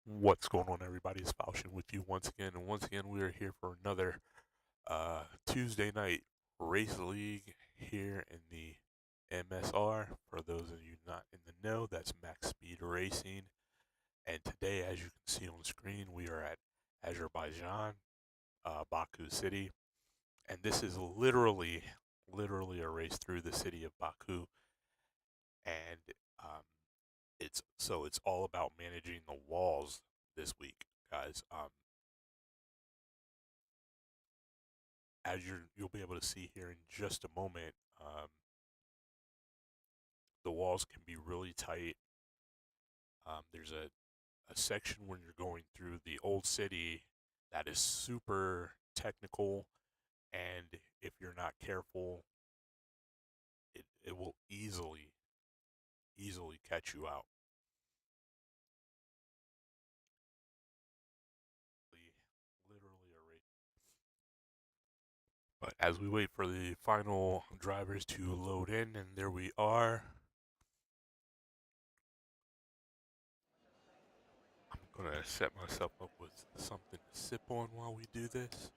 What's going on, everybody? It's Falchion with you once again, and once again we are here for another Tuesday night race league here in the MSR. For those of you not in the know, that's Max Speed Racing. And today, as you can see on the screen, we are at Azerbaijan, Baku City, and this is literally a race through the city of Baku, and um, it's all about managing the walls this week, guys. As you'll be able to see here in just a moment, the walls can be really tight. There's a section when you're going through the old city that is super technical, and if you're not careful, it will easily catch you out. Literally a race. But as we wait for the final drivers to load in, and there we are. I'm gonna set myself up with something to sip on while we do this.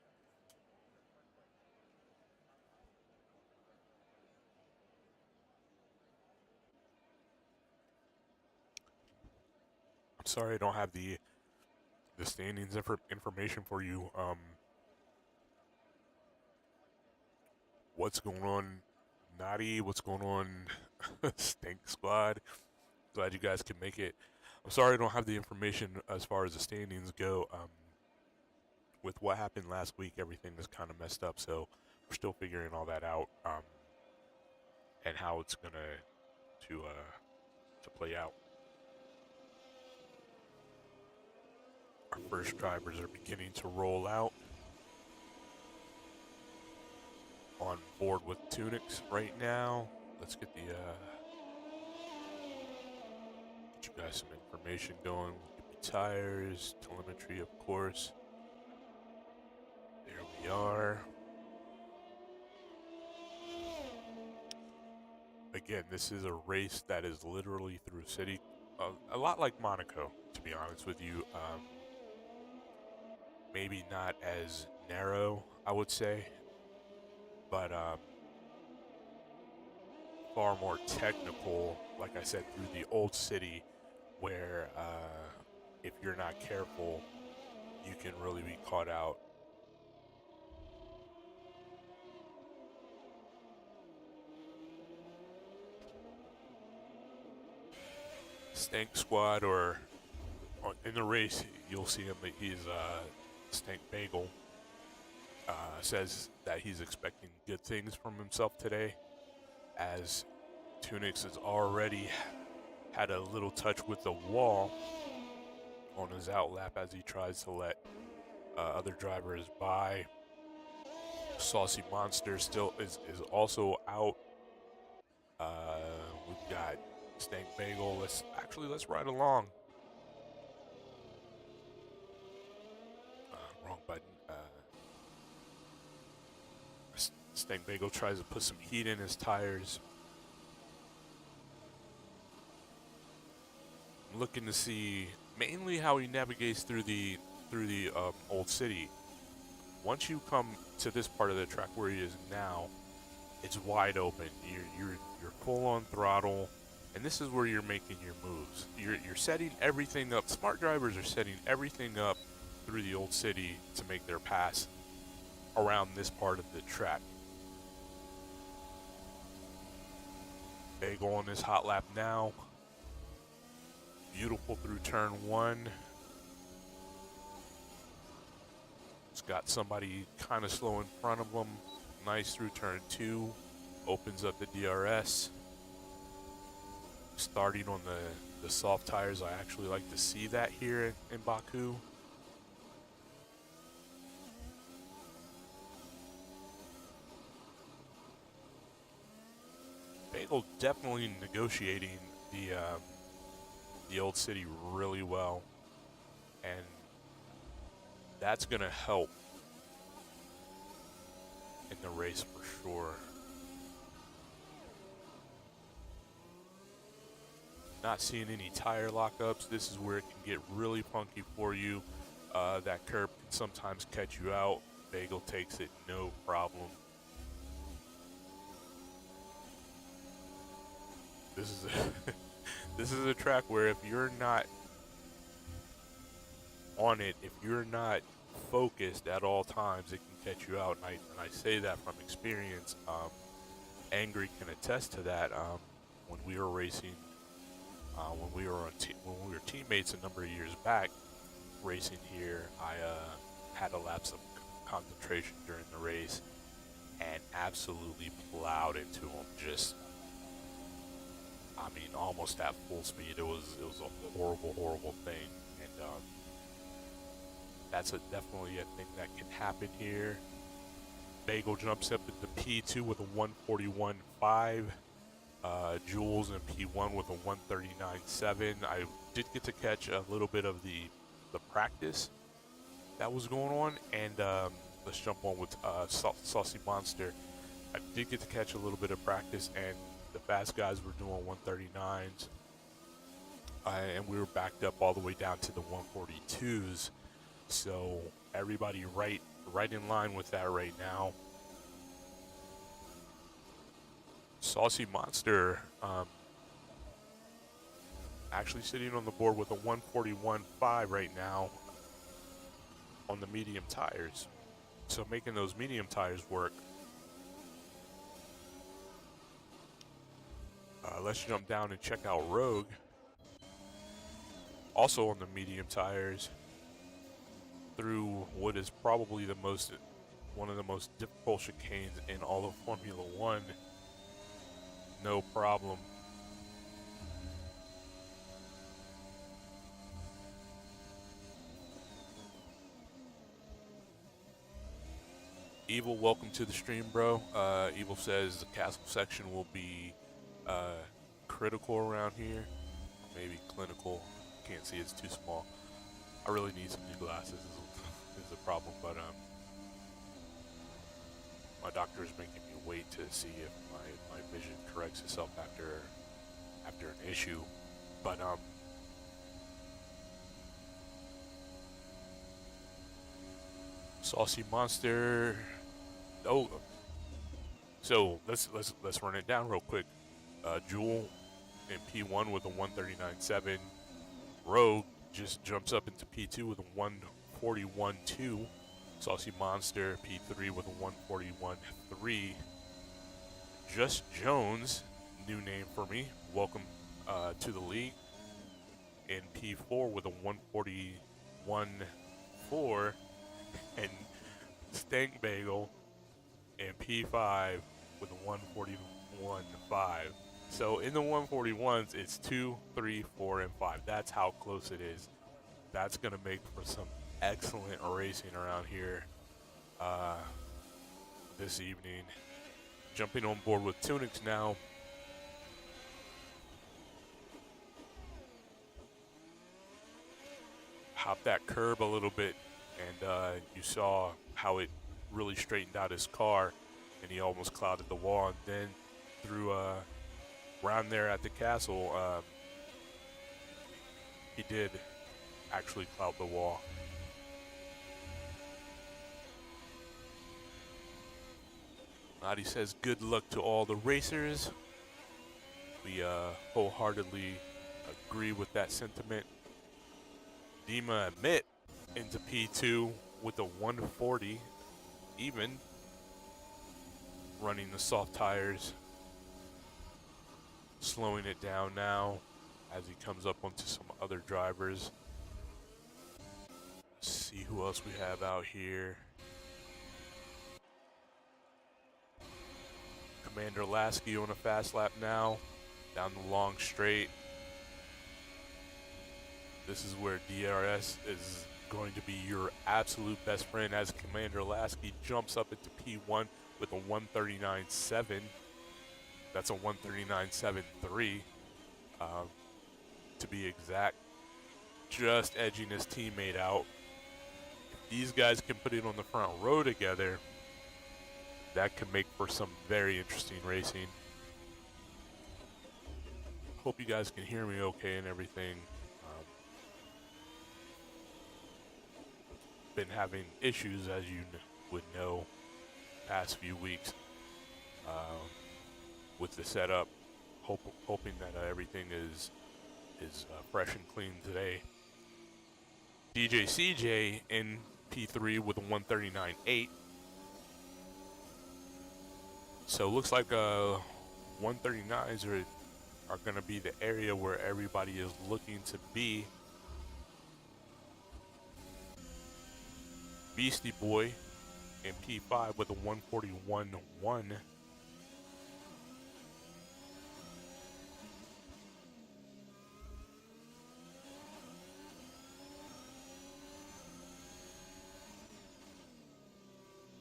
I'm sorry I don't have the standings information for you. What's going on, Naughty? What's going on, Stink Squad? Glad you guys can make it. I'm sorry I don't have the information as far as the standings go. With what happened last week, everything is kind of messed up, so we're still figuring all that out. And how it's gonna to play out. Our first drivers are beginning to roll out. On board with Tunics right now. Let's get you guys some information going. Get the tires, telemetry, of course. There we are. Again, this is a race that is literally through city, a lot like Monaco, to be honest with you. Maybe not as narrow, I would say, but far more technical, like I said, through the old city, where if you're not careful, you can really be caught out. Stank Squad, or in the race, you'll see him. He's Stank Bagel. Says that he's expecting good things from himself today, as Tunix has already had a little touch with the wall on his outlap as he tries to let other drivers by. Saucy Monster still is also out. We've got Stank Bagel. Let's ride along. Wrong button. Stank Bagel tries to put some heat in his tires. I'm looking to see mainly how he navigates through the old city. Once you come to this part of the track where he is now, it's wide open. You're full on throttle, and this is where you're making your moves. You're setting everything up. Smart drivers are setting everything up through the old city to make their pass around this part of the track. Bagel on this hot lap now. Beautiful through turn one. It's got somebody kind of slow in front of him. Nice through turn two. Opens up the DRS. Starting on the soft tires. I actually like to see that here in Baku. Bagel definitely negotiating the old city really well, and that's gonna help in the race for sure. not seeing any tire lockups. This is where it can get really funky for you. That curb can sometimes catch you out. Bagel takes it no problem. This is a this is a track where if you're not on it, if you're not focused at all times, it can catch you out. And I say that from experience. Angry can attest to that. When we were racing, when we were teammates a number of years back, racing here, I had a lapse of concentration during the race and absolutely plowed into him. Just, I mean, almost at full speed. It was a horrible thing, and that's definitely a thing that can happen here. Bagel jumps up into P2 with a 141.5. Jules in P1 with a 139.7. I did get to catch a little bit of the practice that was going on, and let's jump on with Saucy Monster. I did get to catch a little bit of practice, and the fast guys were doing 139s, and we were backed up all the way down to the 142s. So everybody right in line with that right now. Saucy Monster actually sitting on the board with a 141.5 right now on the medium tires. So making those medium tires work. Let's jump down and check out Rogue. Also on the medium tires through what is probably one of the most difficult chicanes in all of Formula One. No problem. Evil, welcome to the stream, bro. Evil says the castle section will be critical around here. Maybe clinical. Can't see, it's too small. I really need some new glasses is the problem, but my doctor is making me wait to see if my vision corrects itself after an issue. But Saucy Monster. Oh, so let's run it down real quick. Jewel in P1 with a 139.7. Rogue just jumps up into P2 with a 141.2. Saucy Monster P3 with a 141.3. Just Jones, new name for me. Welcome to the league. In P4 with a 141.4, and Stank Bagel in P5 with a 141.5. So in the 141s, it's 2, 3, 4, and 5. That's how close it is. That's gonna make for some excellent racing around here this evening. Jumping on board with Tunix now. Hop that curb a little bit, and you saw how it really straightened out his car, and he almost clouded the wall. And then through around there at the castle, he did actually cloud the wall. Nadi says good luck to all the racers. We wholeheartedly agree with that sentiment. Dima Admit into P2 with a 140 even, running the soft tires, slowing it down now as he comes up onto some other drivers. Let's see who else we have out here. Commander Lasky on a fast lap now, down the long straight. This is where DRS is going to be your absolute best friend, as Commander Lasky jumps up into P1 with a 139.7. That's a 139.73 to be exact. Just edging his teammate out. If these guys can put it on the front row together, that can make for some very interesting racing. Hope you guys can hear me okay and everything. Been having issues, as you would know, past few weeks with the setup. Hoping that everything is fresh and clean today. DJ CJ in P3 with a 139.8. So it looks like 139s are going to be the area where everybody is looking to be. Beastie Boy in P5 with a 141.1.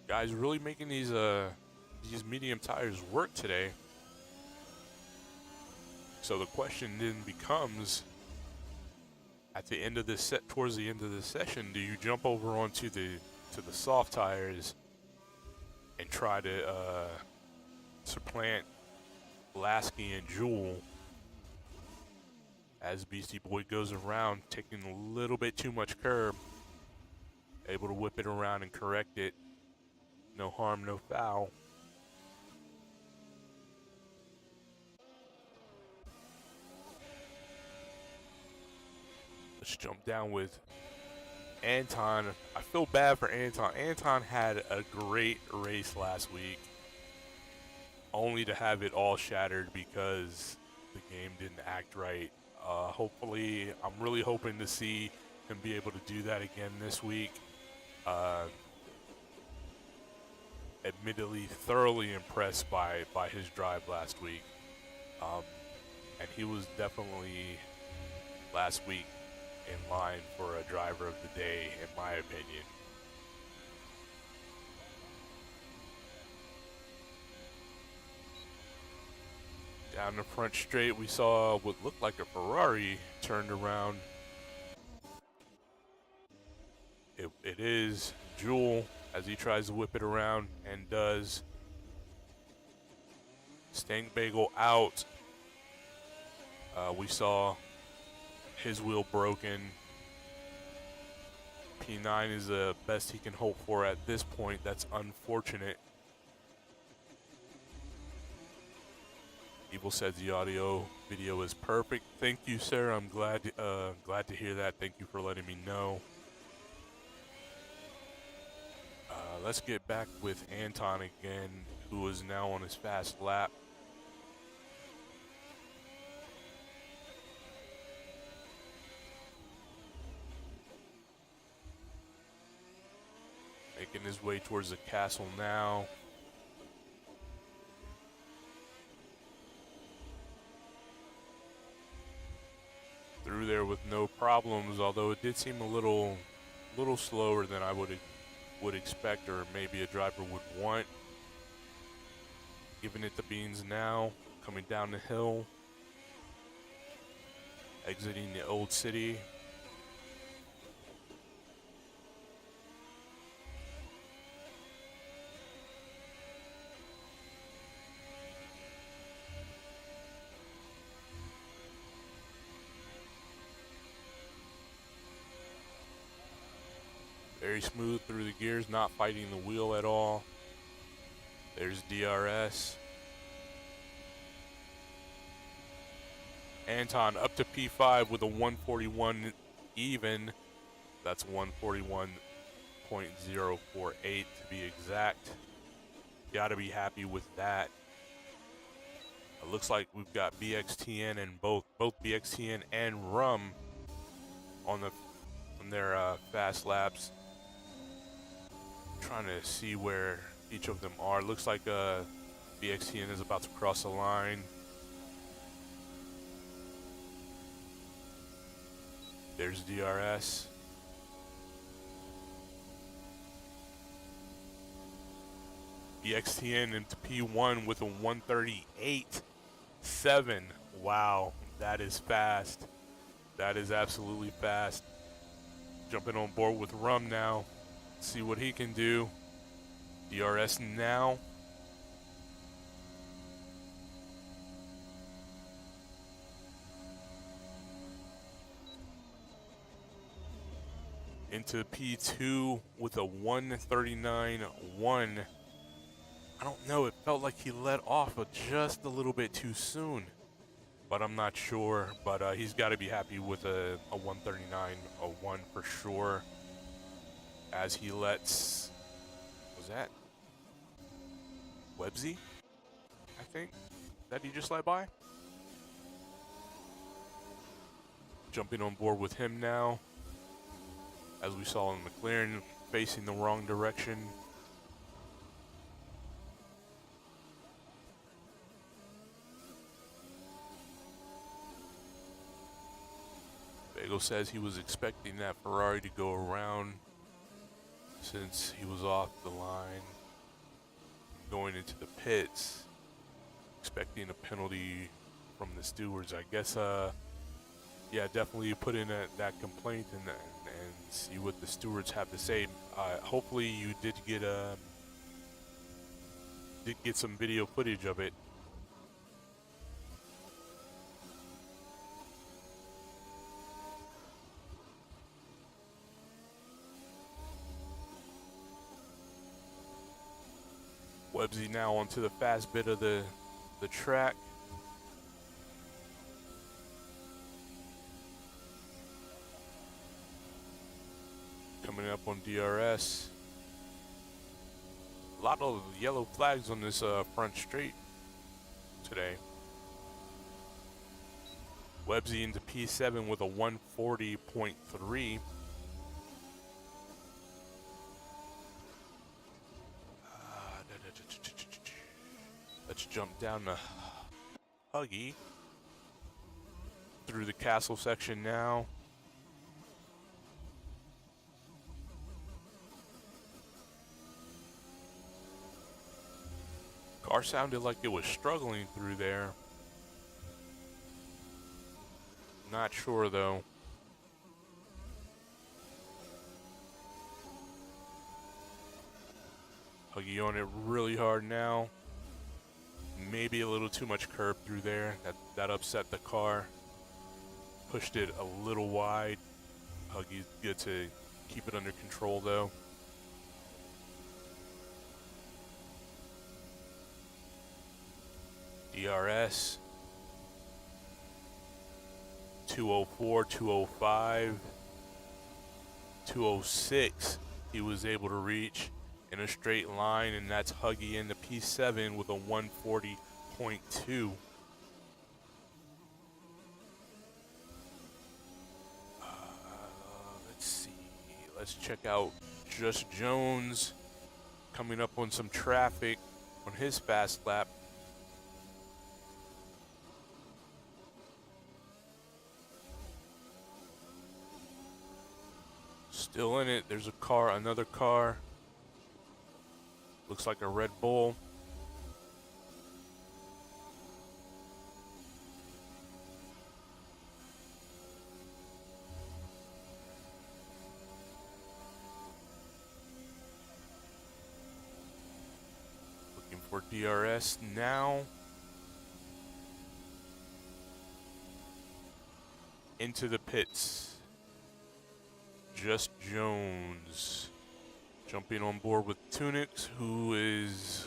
Guys, really making these medium tires work today. So the question then becomes, at the end of this set, towards the end of the session, do you jump over onto the soft tires and try to supplant Lasky and Jewel as Beastie Boy goes around, taking a little bit too much curb, able to whip it around and correct it. No harm, no foul. Let's jump down with Anton. I feel bad for Anton. Anton had a great race last week, only to have it all shattered because the game didn't act right. Hopefully, I'm really hoping to see him be able to do that again this week. Admittedly, thoroughly impressed by his drive last week. And he was definitely last week in line for a driver of the day, in my opinion. Down the front straight, we saw what looked like a Ferrari turned around. It is Jewel as he tries to whip it around and does. Stank Bagel out. We saw his wheel broken. P9 is the best he can hope for at this point. That's unfortunate. Evil says the audio video is perfect. Thank you, sir. I'm glad to hear that. Thank you for letting me know. Let's get back with Anton again, who is now on his fast lap. Making his way towards the castle now. Through there with no problems, although it did seem a little slower than I would expect, or maybe a driver would want. Giving it the beans now, coming down the hill, exiting the old city. Very smooth through the gears, not fighting the wheel at all. There's DRS. Anton up to P5 with a 141 even. That's 141.048 to be exact. Gotta be happy with that. It looks like we've got BXTN and both BXTN and Rum on their fast laps. Trying to see where each of them are. Looks like BXTN is about to cross the line. There's DRS. BXTN into P1 with a 138.7. Wow, that is fast. That is absolutely fast. Jumping on board with Rum now. See what he can do. DRS now. Into P2 with a 139.1. I don't know, it felt like he let off just a little bit too soon, but I'm not sure. But he's got to be happy with a 139.1 for sure, as he lets, was that Websy, I think, that he just let by? Jumping on board with him now, as we saw in McLaren facing the wrong direction. Bagel says he was expecting that Ferrari to go around since he was off the line going into the pits, expecting a penalty from the stewards. I guess, yeah, definitely put in that complaint and see what the stewards have to say. Hopefully you did get some video footage of it. Websy now onto the fast bit of the track. Coming up on DRS. A lot of yellow flags on this front straight today. Websy into P7 with a 140.3. Let's jump down to Huggy through the castle section now. Car sounded like it was struggling through there. Not sure though. Huggy on it really hard now. Maybe a little too much curb through there. That upset the car. Pushed it a little wide. Huggy's good to keep it under control though. DRS 204, 205, 206 he was able to reach in a straight line, and that's Huggy in the P7 with a 140.2. Let's see. Let's check out Just Jones coming up on some traffic on his fast lap. Still in it. There's a car, another car. Looks like a Red Bull. Looking for DRS now. Into the pits. Just Jones jumping on board with Tunix, who is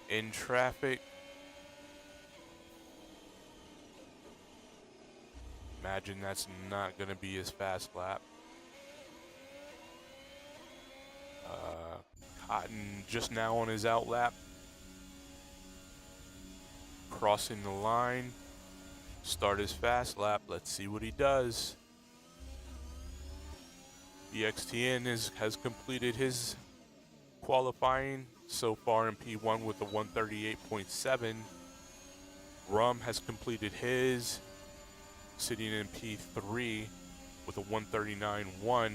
in traffic. Imagine that's not going to be his fast lap. Cotton just now on his out lap. Crossing the line. Start his fast lap. Let's see what he does. EXTN has completed his qualifying so far in P1 with a 138.7. Rum has completed his, sitting in P3 with a 139.1.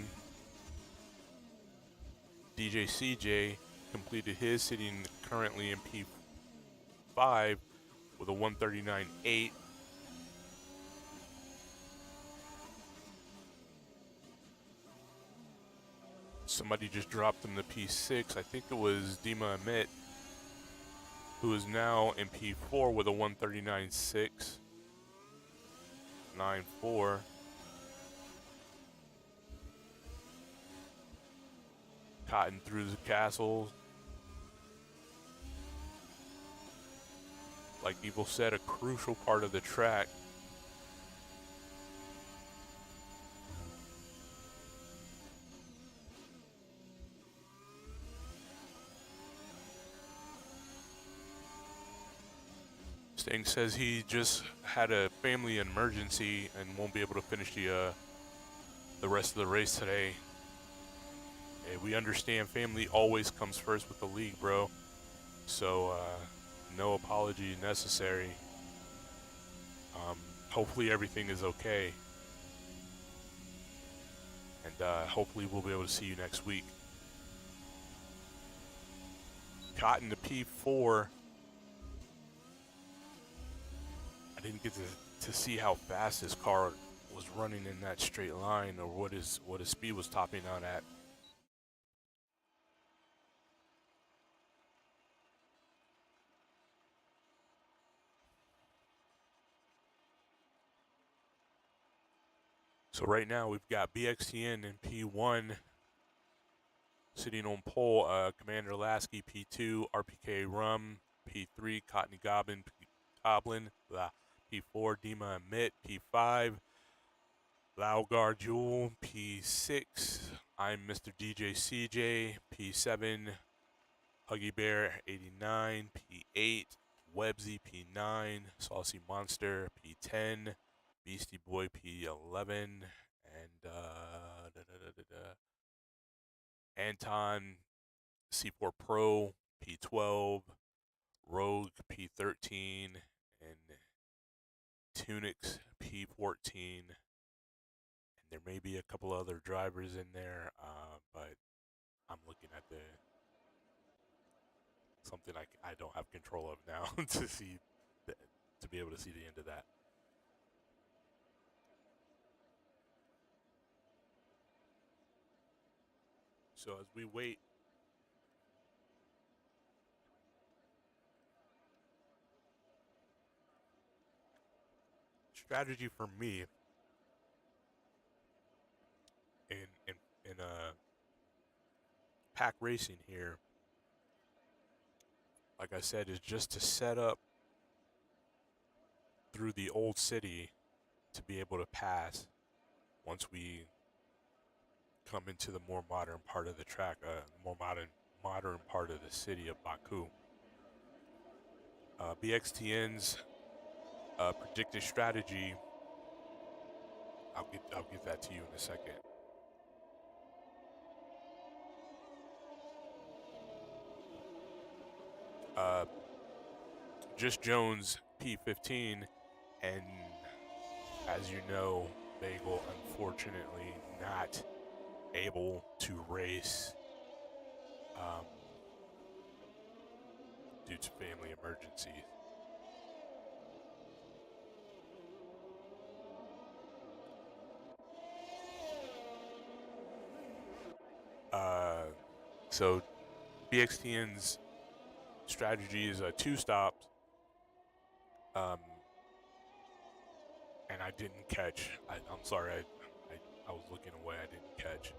DJ CJ completed his, sitting currently in P5 with a 139.8. Somebody just dropped him to P6. I think it was Dima Amit, who is now in P4 with a 139.6. 9.4. Cotton through the castle. Like Evil said, a crucial part of the track. Sting says he just had a family emergency and won't be able to finish the rest of the race today. Hey, we understand family always comes first with the league, bro. So no apology necessary. Hopefully everything is okay. And hopefully we'll be able to see you next week. Cotton to P4. I didn't get to see how fast his car was running in that straight line, or what his speed was topping out at. So right now we've got BXTN in P1 sitting on pole, Commander Lasky P2, RPK Rum P3, Cottony Goblin P4, Dima Amit P5, Laugar Jewel P6, I'm Mr. DJ CJ P7, Huggy Bear 89 P8, Websy P9, Saucy Monster P10, Beastie Boy P11, and Anton C4 Pro P12, Rogue P13, and Tunix P14. And there may be a couple other drivers in there, but I'm looking at something I don't have control of now to be able to see the end of that. So as we wait, strategy for me in pack racing here, like I said, is just to set up through the old city to be able to pass once we come into the more modern part of the track, more modern part of the city of Baku. BXTN's predicted strategy, I'll get that to you in a second. Just Jones P15, and as you know, Bagel unfortunately not able to race due to family emergencies. So BXTN's strategy is 2 stops, and I didn't catch. I'm sorry, I was looking away. I didn't catch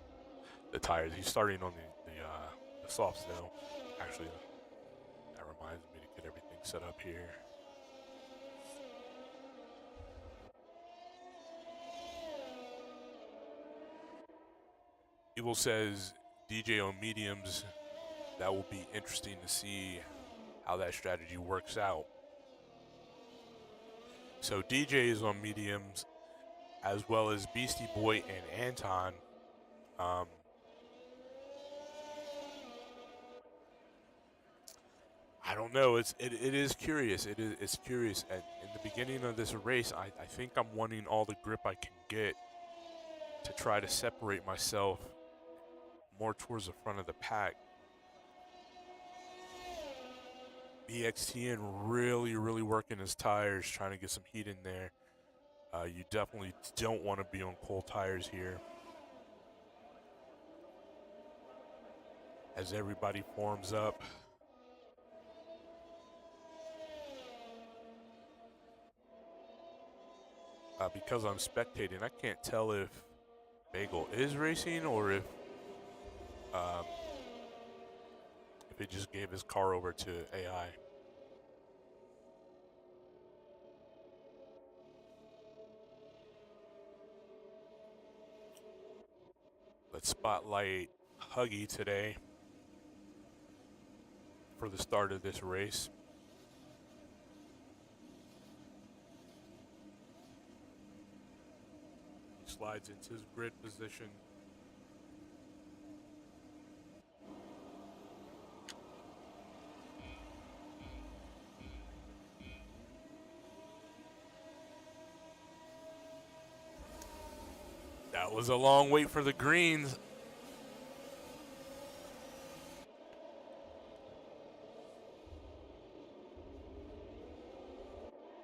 the tires. He's starting on the softs though. Actually, that reminds me to get everything set up here. Evil says DJ on mediums. That will be interesting to see how that strategy works out. So DJ is on mediums, as well as Beastie Boy and Anton. I don't know. It is curious. It's curious. In the beginning of this race, I think I'm wanting all the grip I can get to try to separate myself more towards the front of the pack. BXTN really working his tires, trying to get some heat in there. You definitely don't want to be on cold tires here, as everybody forms up. Because I'm spectating, I can't tell if Bagel is racing or if if it just gave his car over to AI. Let's spotlight Huggy today for the start of this race. He slides into his grid position. That was a long wait for the greens.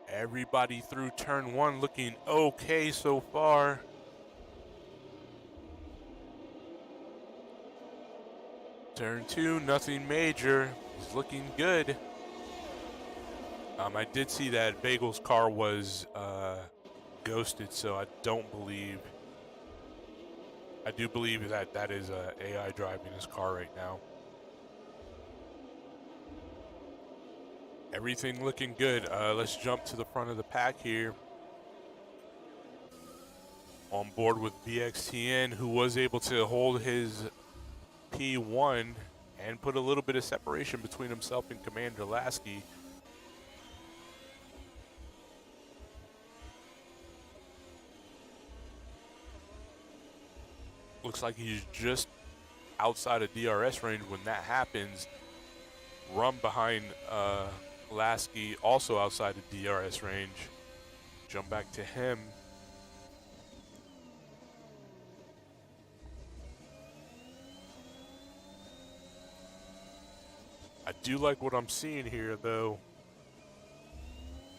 Everybody through turn one looking okay so far. Turn two, nothing major. He's looking good. I did see that Bagel's car was ghosted, so I do believe that is AI driving his car right now. Everything looking good. Let's jump to the front of the pack here. On board with BXTN, who was able to hold his P1 and put a little bit of separation between himself and Commander Lasky. Looks like he's just outside of DRS range when that happens. Run behind Lasky, also outside of DRS range. Jump back to him. I do like what I'm seeing here, though.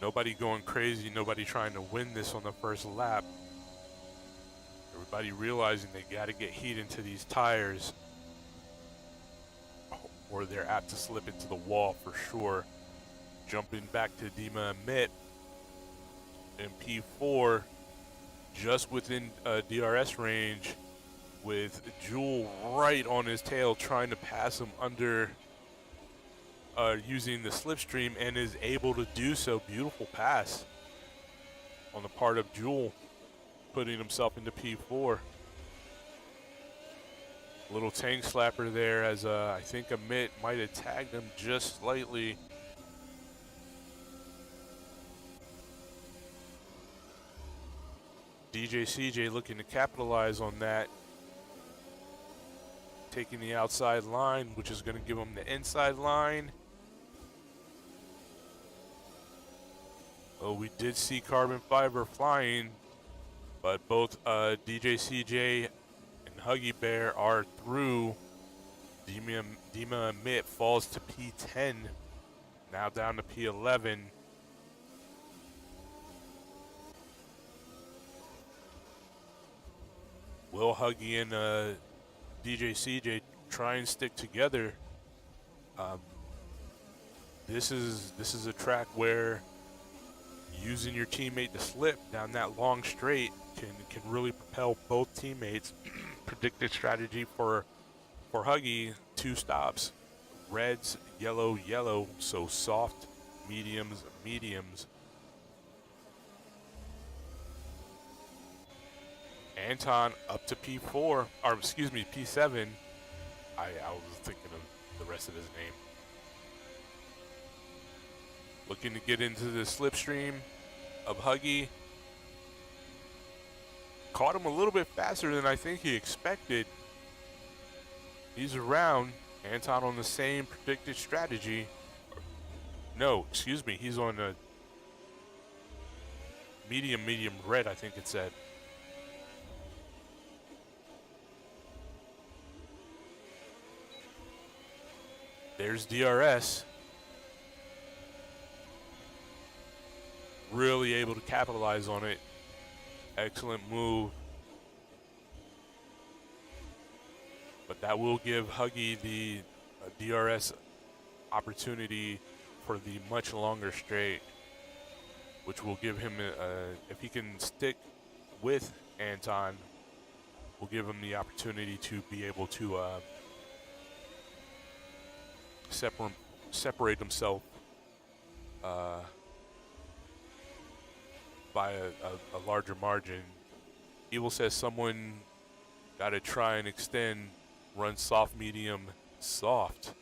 Nobody going crazy, nobody trying to win this on the first lap. Everybody realizing they got to get heat into these tires or they're apt to slip into the wall for sure. Jumping back to Dima Amit in P4, just within DRS range with Jewel right on his tail trying to pass him under using the slipstream, and is able to do so. Beautiful pass on the part of Jewel, putting himself into P4. Little tank slapper there as I think Amit might have tagged him just slightly. DJ CJ looking to capitalize on that. Taking the outside line, which is going to give him the inside line. Oh, we did see carbon fiber flying, but both DJ CJ and Huggy Bear are through. Dima Amit falls to P10, now down to P11. Will Huggy and DJ CJ try and stick together? This is a track where using your teammate to slip down that long straight can really propel both teammates. Predicted strategy for Huggy: 2 stops, reds, yellow, yellow, so soft, mediums, mediums. Anton up to P4, or excuse me, P7. I was thinking of the rest of his name. Looking to get into the slipstream of Huggy. Caught him a little bit faster than I think he expected. He's around. Anton on the same predicted strategy. No, excuse me, he's on a medium red, I think it said. There's DRS. Really able to capitalize on it. Excellent move. But that will give Huggy the DRS opportunity for the much longer straight, which will give him, if he can stick with Anton, will give him the opportunity to be able to separate himself uh, by a larger margin. Evil says someone got to try and extend, run soft, medium, soft.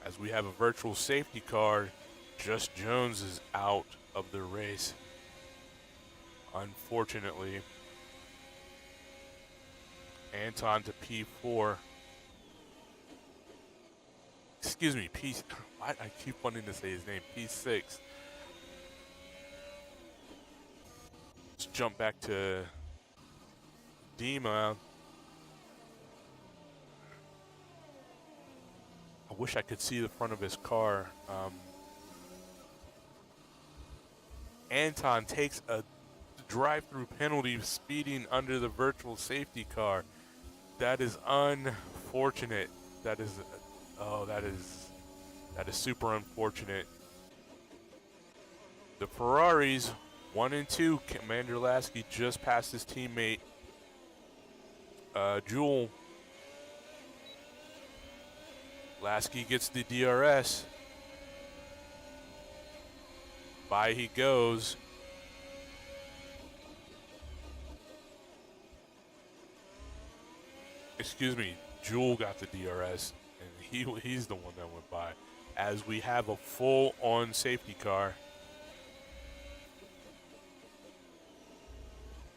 As we have a virtual safety car, Just Jones is out of the race. Unfortunately, Anton to P4. Excuse me, P. I keep wanting to say his name. P6. Let's jump back to Dima. I wish I could see the front of his car. Anton takes a drive-through penalty speeding under the virtual safety car. That is unfortunate. That is super unfortunate. The Ferraris 1 and 2. Commander Lasky just passed his teammate Jewel. Lasky gets the DRS. By he goes. Excuse me, Jewel got the DRS, and he's the one that went by. As we have a full-on safety car.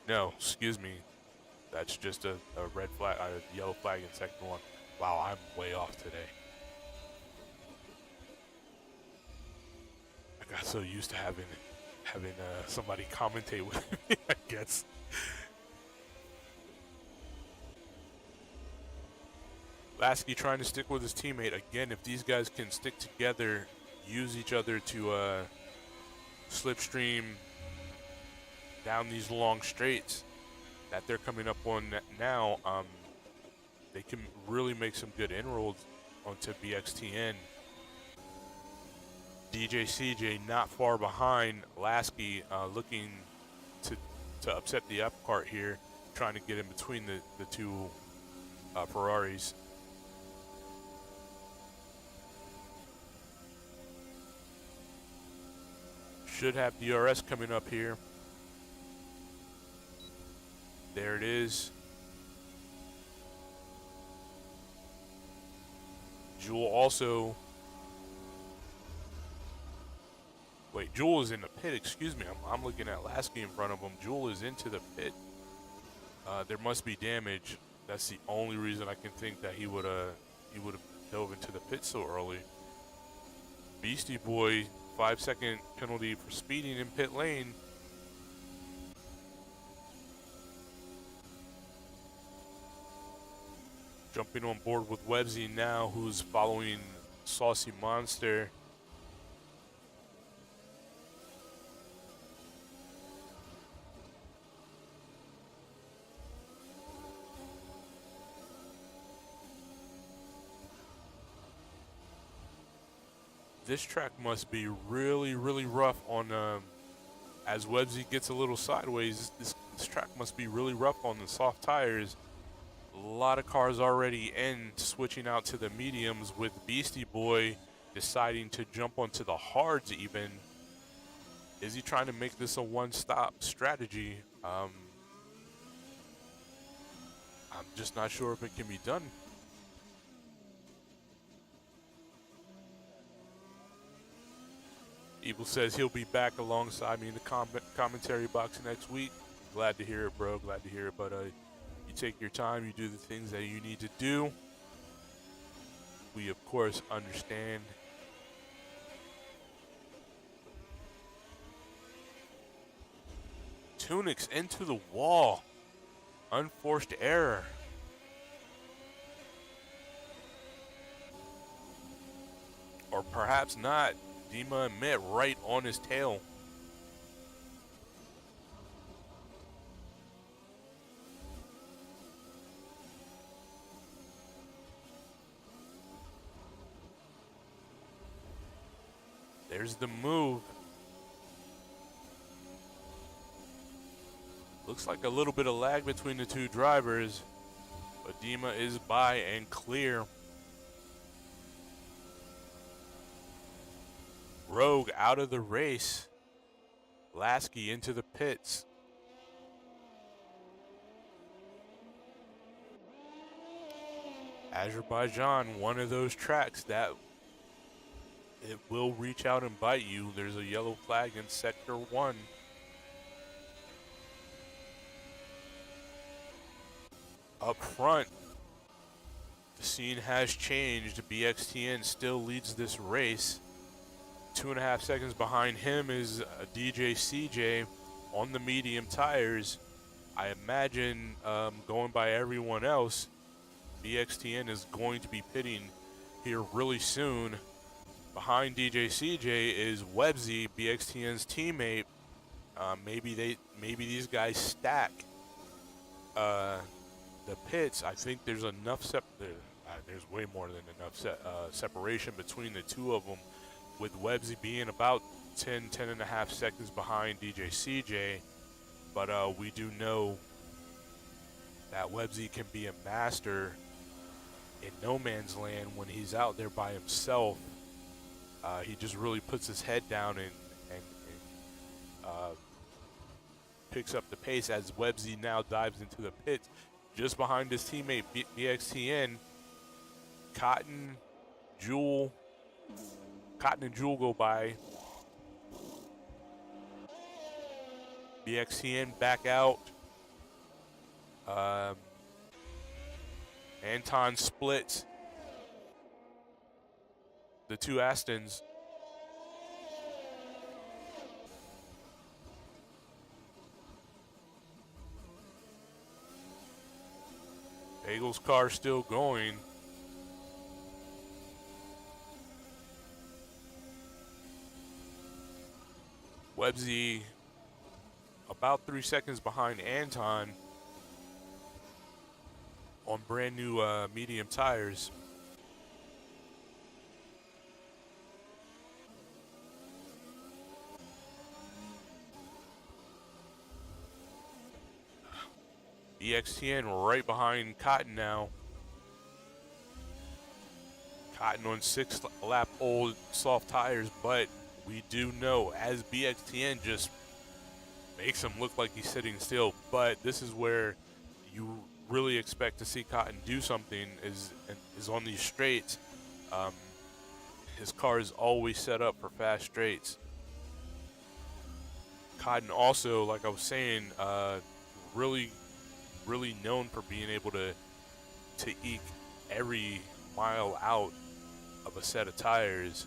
No, excuse me. That's just a red flag, a yellow flag in sector 1. Wow, I'm way off today. I got so used to having somebody commentate with me, I guess. Lasky trying to stick with his teammate. Again, if these guys can stick together, use each other to slipstream down these long straights that they're coming up on now, they can really make some good inroads onto BXTN. DJ CJ not far behind. Lasky looking to upset the up cart here, trying to get in between the two Ferraris. Should have DRS coming up here. There it is. Jewel also. Wait, Jewel is in the pit. Excuse me. I'm looking at Lasky in front of him. Jewel is into the pit. There must be damage. That's the only reason I can think that he would have dove into the pit so early. Beastie Boy, 5-second penalty for speeding in pit lane. Jumping on board with Websy now, who's following Saucy Monster. This track must be really, really rough on, as Websy gets a little sideways, this track must be really rough on the soft tires. A lot of cars already in, switching out to the mediums, with Beastie Boy deciding to jump onto the hards even. Is he trying to make this a one-stop strategy? I'm just not sure if it can be done. Evil says he'll be back alongside me in the commentary box next week. Glad to hear it, bro. Glad to hear it. But you take your time. You do the things that you need to do. We, of course, understand. Tunics into the wall. Unforced error. Or perhaps not. Dima and Mitt right on his tail. There's the move. Looks like a little bit of lag between the two drivers, but Dima is by and clear. Rogue out of the race. Lasky into the pits. Azerbaijan, one of those tracks that it will reach out and bite you. There's a yellow flag in Sector 1. Up front, the scene has changed. BXTN still leads this race. 2.5 seconds behind him is DJ CJ on the medium tires. I imagine going by everyone else, BXTN is going to be pitting here really soon. Behind DJ CJ is Websy, BXTN's teammate. Maybe these guys stack the pits. I think there's enough there's way more than enough separation between the two of them, with Websy being about 10.5 seconds behind DJ CJ. But we do know that Websy can be a master in no man's land when he's out there by himself. He just really puts his head down and picks up the pace as Websy now dives into the pits just behind his teammate BXTN. Cotton and Jewel go by. BXTN back out. Anton splits the two Astons. Bagel's car still going. Websy about 3 seconds behind Anton on brand new medium tires. BXTN right behind Cotton now. Cotton on 6-lap old soft tires, but we do know as BXTN just makes him look like he's sitting still. But this is where you really expect to see Cotton do something is on these straights. His car is always set up for fast straights. Cotton also, like I was saying, really known for being able to eke every mile out of a set of tires.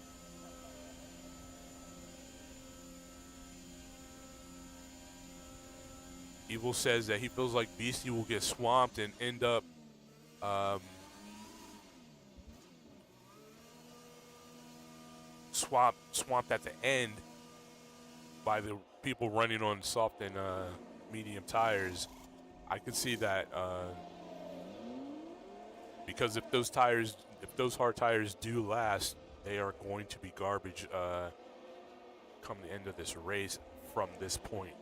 Evil says that he feels like Beastie will get swamped and end up swamped at the end by the people running on soft and medium tires. I can see that because if those hard tires do last, they are going to be garbage come the end of this race from this point.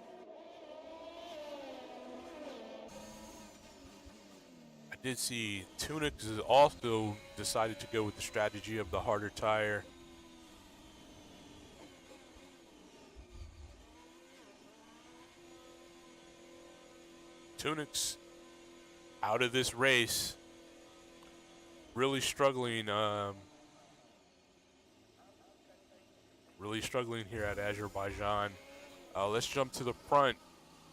I did see Tunic has also decided to go with the strategy of the harder tire. Tunic's out of this race, really struggling here at Azerbaijan. Let's jump to the front.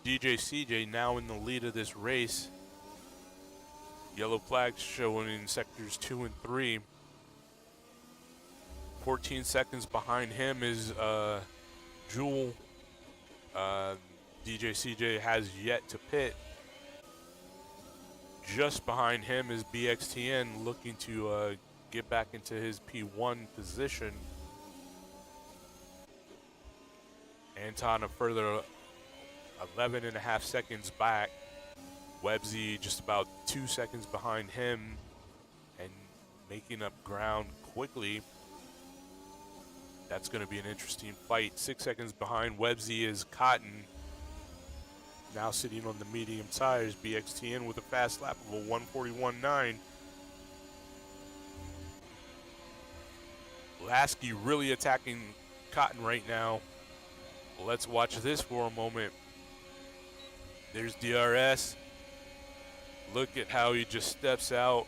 DJ CJ now in the lead of this race. Yellow flags showing in sectors 2 and 3. 14 seconds behind him is Jewel. DJ CJ has yet to pit. Just behind him is BXTN looking to get back into his P1 position. Anton a further 11.5 seconds back. Websy just about 2 seconds behind him and making up ground quickly. That's going to be an interesting fight. 6 seconds behind Websy is Cotton. Now sitting on the medium tires, BXTN with a fast lap of a 1:41.9. Lasky really attacking Cotton right now. Let's watch this for a moment. There's DRS. Look at how he just steps out.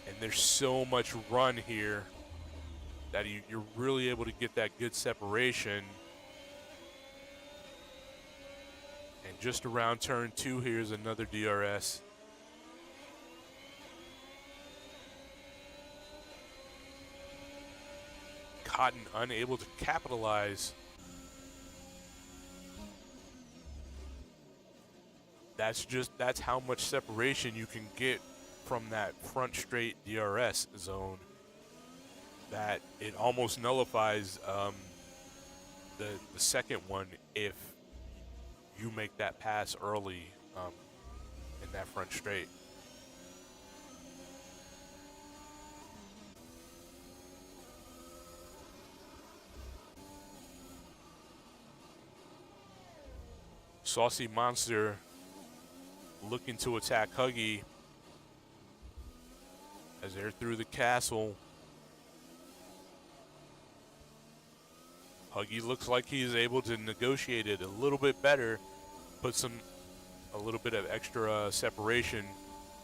And there's so much run here that you're really able to get that good separation. And just around turn 2, here's another DRS. Cotton unable to capitalize. That's how much separation you can get from that front straight DRS zone, that it almost nullifies the second one if you make that pass early in that front straight. Saucy Monster looking to attack Huggy as they're through the castle. Huggy looks like he's able to negotiate it a little bit better, put a little bit of extra separation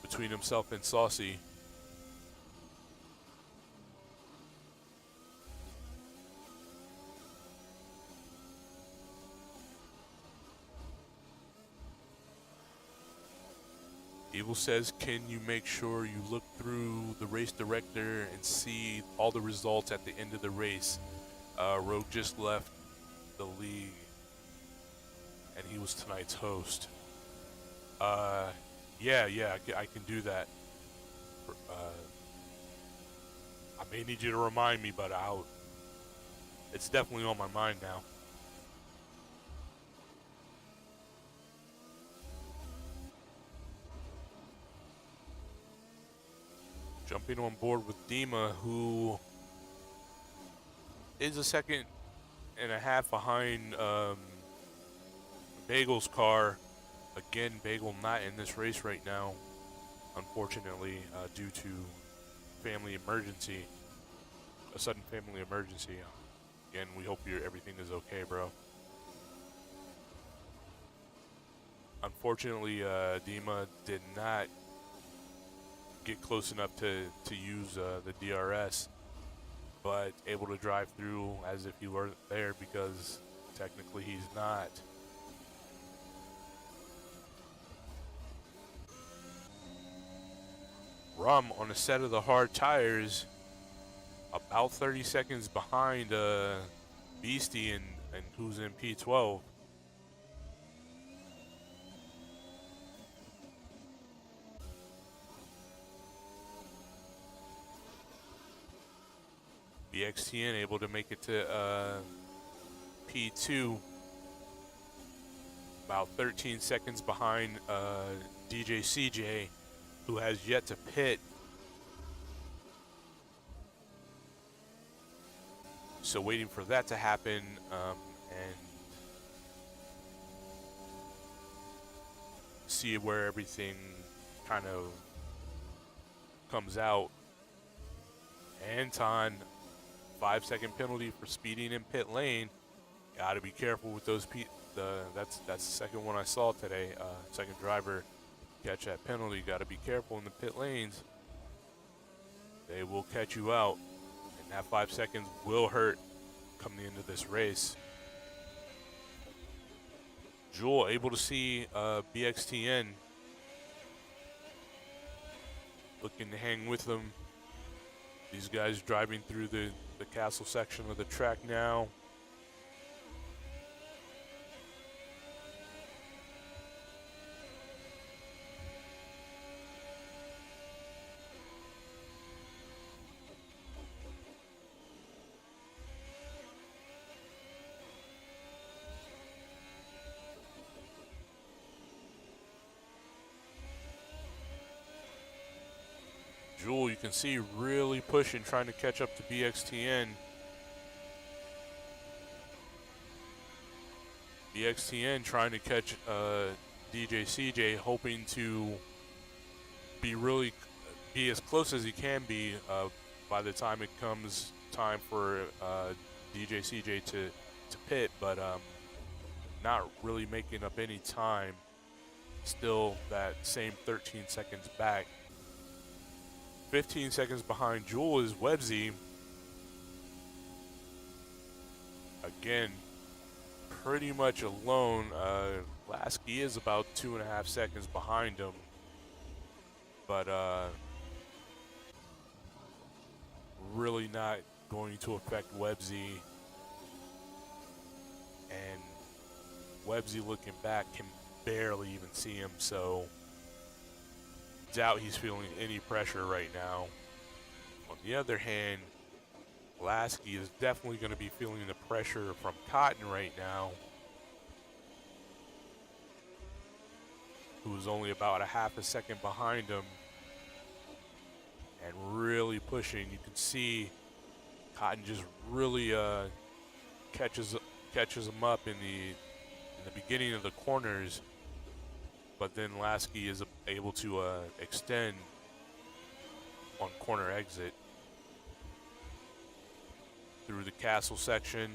between himself and Saucy. Evil says, can you make sure you look through the race director and see all the results at the end of the race? Rogue just left the league, and he was tonight's host. Yeah, I can do that. I may need you to remind me, but it's definitely on my mind now. Jumping on board with Dima, who is a second and a half behind Bagel's car. Again, Bagel not in this race right now, unfortunately, due to family emergency, a sudden family emergency. Again, we hope everything is okay, bro. Unfortunately, Dima did not get close enough to use the DRS, but able to drive through as if he weren't there, because technically he's not. Rum on a set of the hard tires, about 30 seconds behind Beastie and who's in P12. BXTN able to make it to P2, about 13 seconds behind DJ CJ, who has yet to pit. So waiting for that to happen, and see where everything kind of comes out. Anton, 5-second penalty for speeding in pit lane. Got to be careful with those. That's the second one I saw today. Second driver catch that penalty. Got to be careful in the pit lanes. They will catch you out, and that 5 seconds will hurt come the end of this race. Jewel able to see BXTN, looking to hang with them. These guys driving through the castle section of the track now. Jewel, you can see, really pushing, trying to catch up to BXTN. BXTN trying to catch DJ CJ, hoping to be as close as he can be by the time it comes time for DJ CJ to pit, but not really making up any time. Still that same 13 seconds back. 15 seconds behind Jewel is Webzy. Again, pretty much alone. Lasky is about 2.5 seconds behind him, but really not going to affect Webzy. And Webzy, looking back, can barely even see him, so doubt he's feeling any pressure right now. On the other hand, Lasky is definitely going to be feeling the pressure from Cotton right now, who's only about a half a second behind him and really pushing. You can see Cotton just really catches him up in the beginning of the corners, but then Lasky is able to extend on corner exit through the castle section.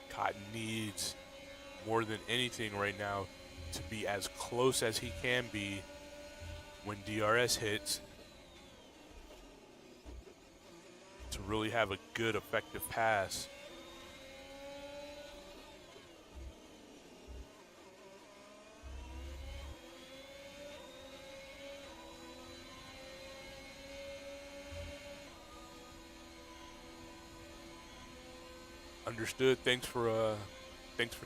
Cotton needs more than anything right now to be as close as he can be when DRS hits, to really have a good effective pass. Understood. Thanks for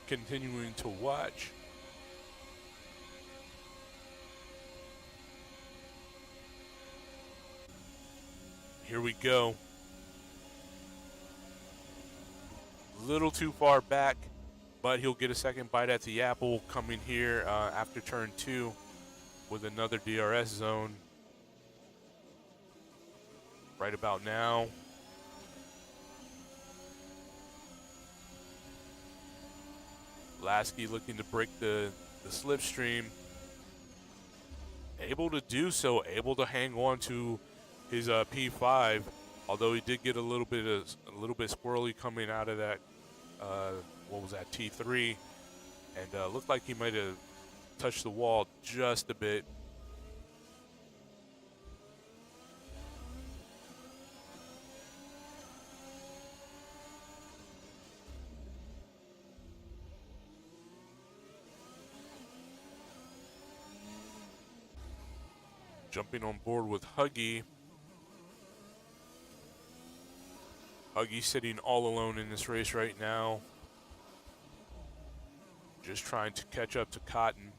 continuing to watch. Here we go. Little too far back, but he'll get a second bite at the apple coming here after turn 2 with another DRS zone right about now. Lasky looking to break the slipstream. Able to do so, able to hang on to his P5, although he did get a little bit squirrely coming out of that, what was that, T3, and looked like he might have touched the wall just a bit. Jumping on board with Huggy. Huggy sitting all alone in this race right now. Just trying to catch up to Cotton.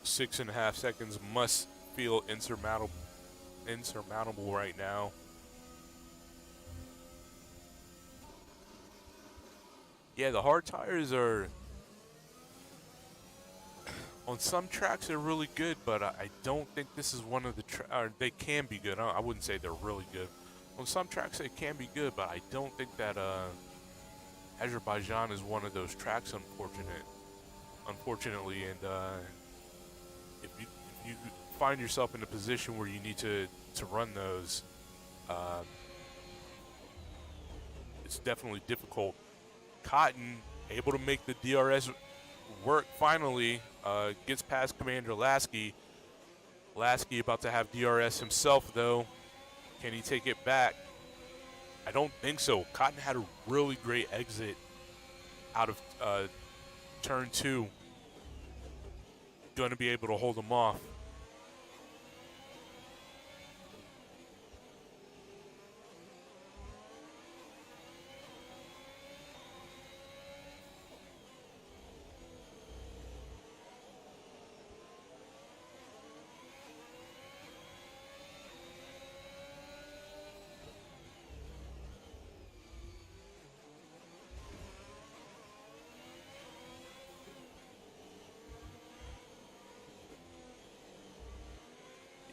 6.5 seconds must feel insurmountable right now. Yeah, the hard tires are, on some tracks they're really good, but I don't think this is one of the they can be good. I wouldn't say they're really good. On some tracks they can be good, but I don't think that Azerbaijan is one of those tracks, unfortunately. And if you find yourself in a position where you need to run those, it's definitely difficult. Cotton able to make the DRS work finally. Gets past Commander Lasky. Lasky about to have DRS himself, though. Can he take it back? I don't think so. Cotton had a really great exit out of turn 2. Going to be able to hold him off.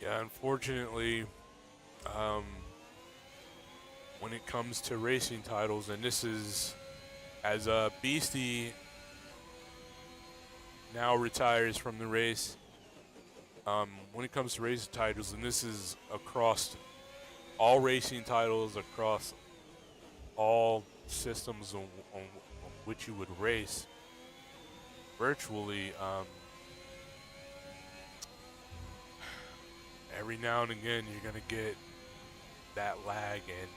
Yeah, unfortunately, when it comes to racing titles, and this is as Beastie now retires from the race, when it comes to racing titles, and this is across all racing titles, across all systems on which you would race, virtually, every now and again you're going to get that lag, and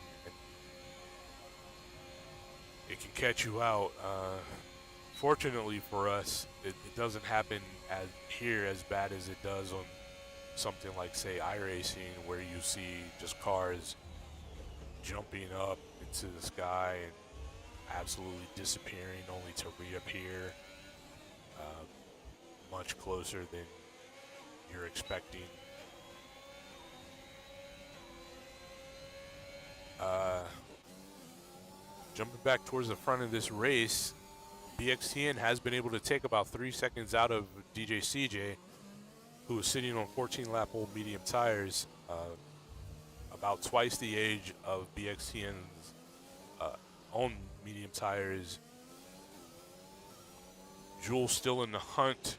it can catch you out. Fortunately for us, it doesn't happen as bad as it does on something like, say, iRacing, where you see just cars jumping up into the sky and absolutely disappearing, only to reappear much closer than you're expecting. Jumping back towards the front of this race, BXTN has been able to take about 3 seconds out of DJ CJ, who is sitting on 14-lap old medium tires, about twice the age of BXTN's own medium tires. Jules still in the hunt,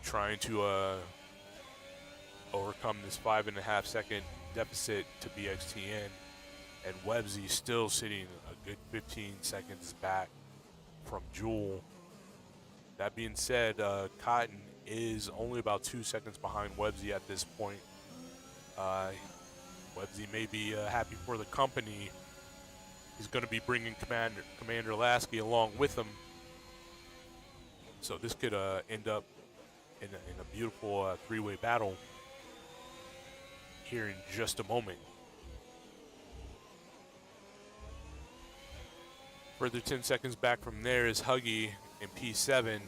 trying to overcome this 5.5 second deficit to BXTN, and Websy still sitting a good 15 seconds back from Jewel. That being said, Cotton is only about 2 seconds behind Websy at this point. Websy may be happy for the company. He's going to be bringing Commander Lasky along with him, so this could end up in a beautiful three-way battle here in just a moment. Further 10 seconds back from there is Huggy in P7.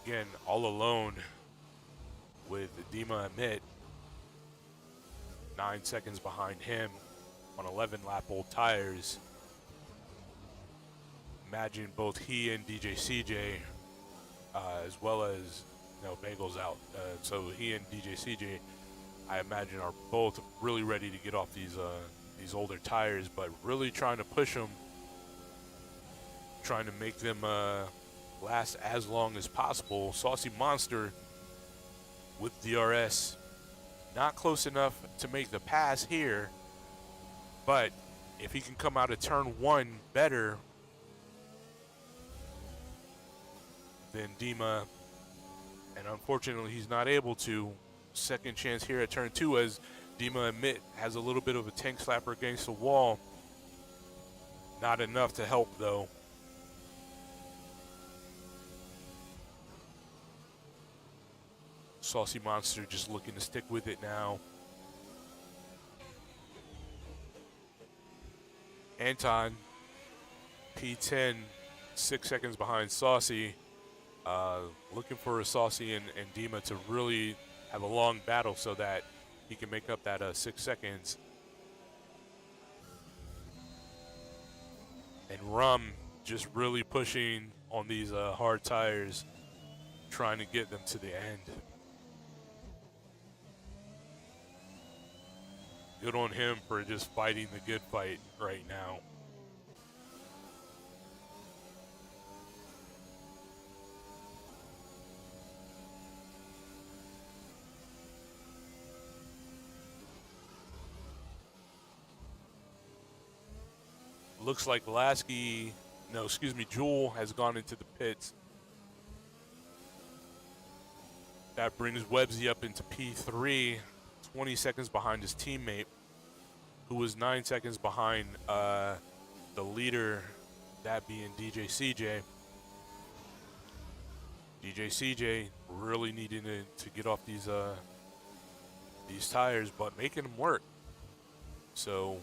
Again, all alone with Dima Amit 9 seconds behind him on 11-lap old tires. Imagine both he and DJ CJ, as well as, Bagel's out. So he and DJ CJ, I imagine, are both really ready to get off these older tires, but really trying to push them, trying to make them last as long as possible. Saucy Monster with DRS, not close enough to make the pass here, but if he can come out of turn one better than Dima, and unfortunately he's not able to. Second chance here at turn two, as Dima Amit has a little bit of a tank slapper against the wall. Not enough to help, though. Saucy Monster just looking to stick with it now. Anton, P10, 6 seconds behind Saucy. Looking for Saucy and Dima to really have a long battle so that he can make up that 6 seconds. And Rum just really pushing on these hard tires, trying to get them to the end. Good on him for just fighting the good fight right now. Looks like Jewel has gone into the pits. That brings Websy up into P3, 20 seconds behind his teammate, who was 9 seconds behind the leader, that being DJ CJ. DJ CJ really needing to get off these tires, but making them work. So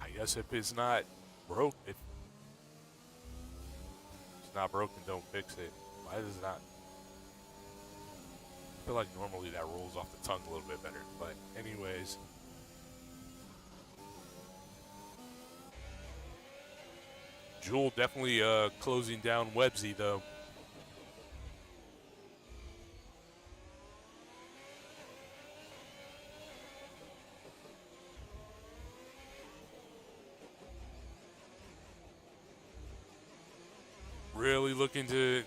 I guess if it's not broke, if it's not broken, don't fix it. Why does it not? I feel like normally that rolls off the tongue a little bit better, but anyways. Jewel definitely closing down Websy, though. Really looking to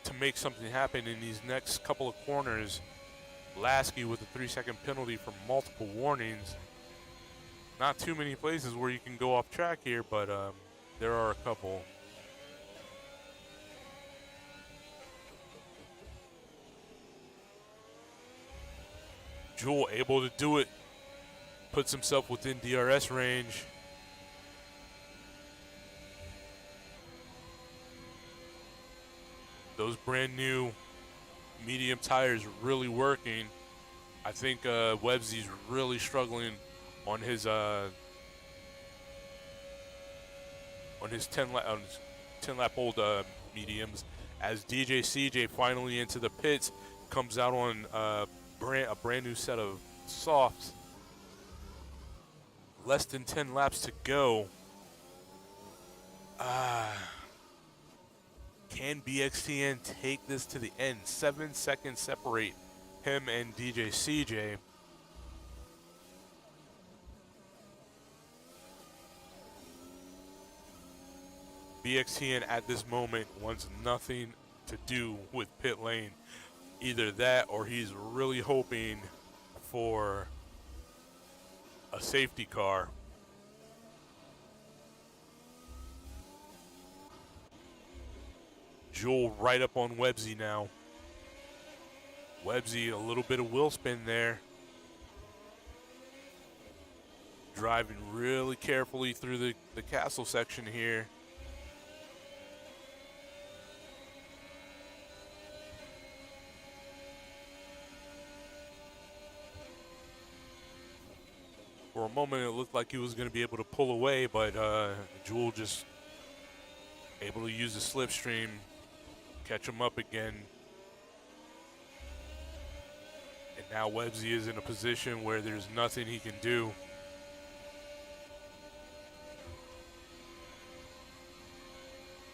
to make something happen in these next couple of corners. Lasky with a 3-second penalty for multiple warnings. Not too many places where you can go off track here, but there are a couple. Jewel able to do it. Puts himself within DRS range. Those brand new medium tires really working. I think Websy's really struggling on his 10 lap old mediums, as DJ CJ finally into the pits, comes out on a brand new set of softs. Less than 10 laps to go. Can BXTN take this to the end? 7 seconds separate him and DJ CJ. BXTN at this moment wants nothing to do with pit lane. Either that or he's really hoping for a safety car. Jewel right up on Websy now. Websy, a little bit of wheel spin there. Driving really carefully through the castle section here. For a moment, it looked like he was going to be able to pull away, but Jewel just able to use the slipstream, catch him up again. And now Websy is in a position where there's nothing he can do.